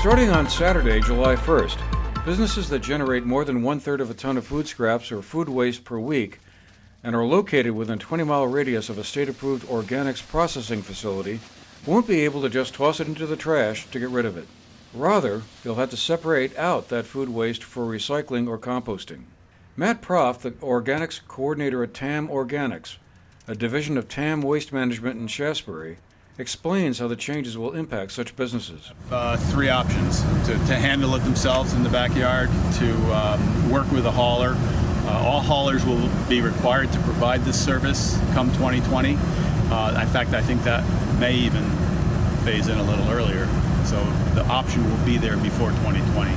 Starting on Saturday, July 1st, businesses that generate more than 1/3 of a ton of food scraps or food waste per week and are located within a 20-mile radius of a state-approved organics processing facility won't be able to just toss it into the trash to get rid of it. Rather, you'll have to separate out that food waste for recycling or composting. Matt Proft, the organics coordinator at TAM Organics, a division of TAM Waste Management in Shasbury, explains how the changes will impact such businesses. Three options: to handle it themselves in the backyard, to work with a hauler. All haulers will be required to provide this service come 2020. In fact, I think that may even phase in a little earlier. So the option will be there before 2020.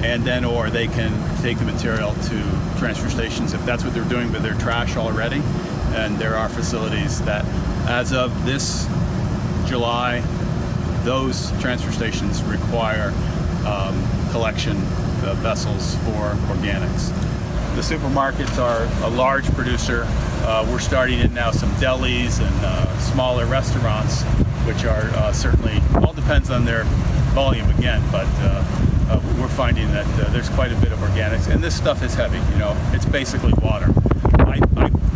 And then, or they can take the material to transfer stations if that's what they're doing with their trash already. And there are facilities that, as of this July, those transfer stations require collection vessels for organics. The supermarkets are a large producer. We're starting in now some delis and smaller restaurants, which are certainly, all depends on their volume again, but we're finding that there's quite a bit of organics, and this stuff is heavy. You know, it's basically water.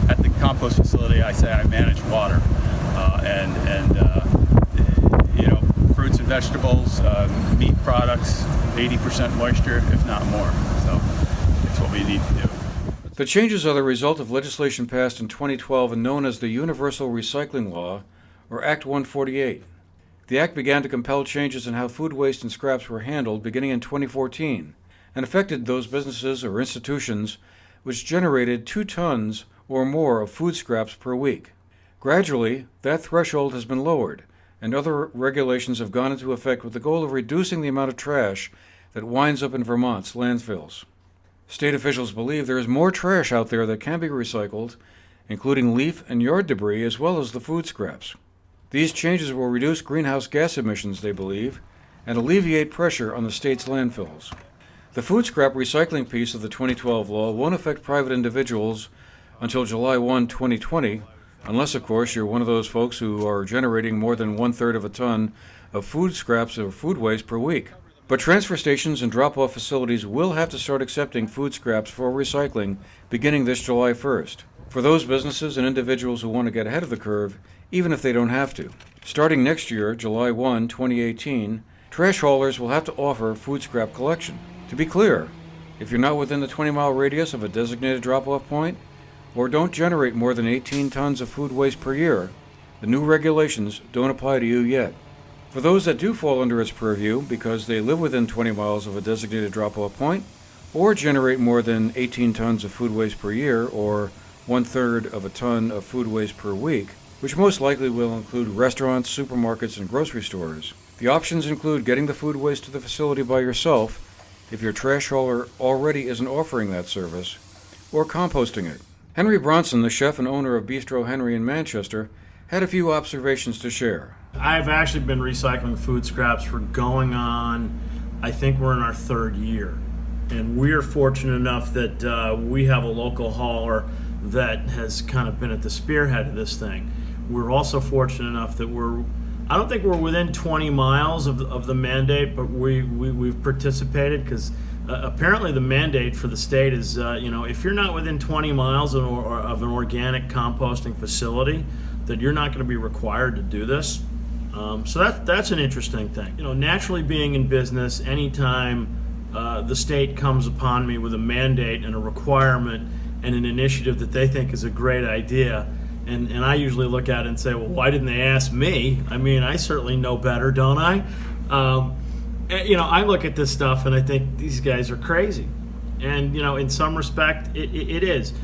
At the compost facility, I say I manage water, and fruits and vegetables, meat products, 80% moisture, if not more. So it's what we need to do. The changes are the result of legislation passed in 2012 and known as the Universal Recycling Law, or Act 148. The act began to compel changes in how food waste and scraps were handled beginning in 2014 and affected those businesses or institutions which generated 2 tons or more of food scraps per week. Gradually, that threshold has been lowered, and other regulations have gone into effect with the goal of reducing the amount of trash that winds up in Vermont's landfills. State officials believe there is more trash out there that can be recycled, including leaf and yard debris as well as the food scraps. These changes will reduce greenhouse gas emissions, they believe, and alleviate pressure on the state's landfills. The food scrap recycling piece of the 2012 law won't affect private individuals until July 1, 2020, unless, of course, you're one of those folks who are generating more than 1/3 of a ton of food scraps or food waste per week. But transfer stations and drop-off facilities will have to start accepting food scraps for recycling beginning this July 1st. For those businesses and individuals who want to get ahead of the curve, even if they don't have to. Starting next year, July 1, 2018, trash haulers will have to offer food scrap collection. To be clear, if you're not within the 20-mile radius of a designated drop-off point, or don't generate more than 18 tons of food waste per year, the new regulations don't apply to you yet. For those that do fall under its purview because they live within 20 miles of a designated drop-off point, or generate more than 18 tons of food waste per year, or 1/3 of a ton of food waste per week, which most likely will include restaurants, supermarkets, and grocery stores. The options include getting the food waste to the facility by yourself, if your trash hauler already isn't offering that service, or composting it. Henry Bronson, the chef and owner of Bistro Henry in Manchester, had a few observations to share. I've actually been recycling food scraps for going on, I think we're in our 3rd year. And we're fortunate enough that we have a local hauler that has kind of been at the spearhead of this thing. We're also fortunate enough that I don't think we're within 20 miles of the mandate, but we've participated because apparently the mandate for the state is, if you're not within 20 miles of an organic composting facility, that you're not going to be required to do this. So that's an interesting thing. Naturally being in business, anytime the state comes upon me with a mandate and a requirement and an initiative that they think is a great idea, and I usually look at it and say, well, why didn't they ask me? I mean, I certainly know better, don't I? I look at this stuff and I think these guys are crazy. And, in some respect, it is.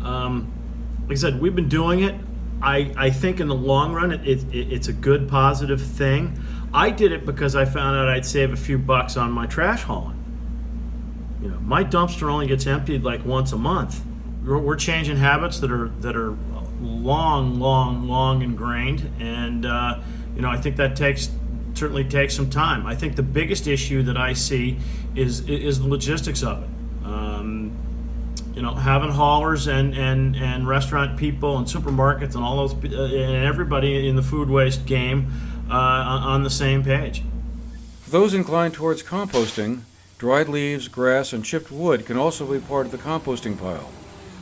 Like I said, we've been doing it. I think in the long run, it's a good, positive thing. I did it because I found out I'd save a few bucks on my trash hauling. My dumpster only gets emptied like once a month. We're changing habits that are long ingrained, and I think that certainly takes some time. I think the biggest issue that I see is the logistics of it. Having haulers and restaurant people and supermarkets and all those and everybody in the food waste game on the same page. For those inclined towards composting, dried leaves, grass, and chipped wood can also be part of the composting pile,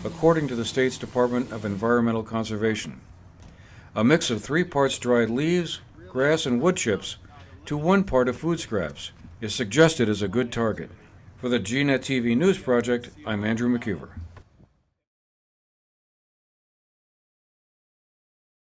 according to the state's Department of Environmental Conservation. A mix of 3 parts dried leaves, grass, and wood chips to 1 part of food scraps is suggested as a good target. For the GNet TV News Project, I'm Andrew McKeever.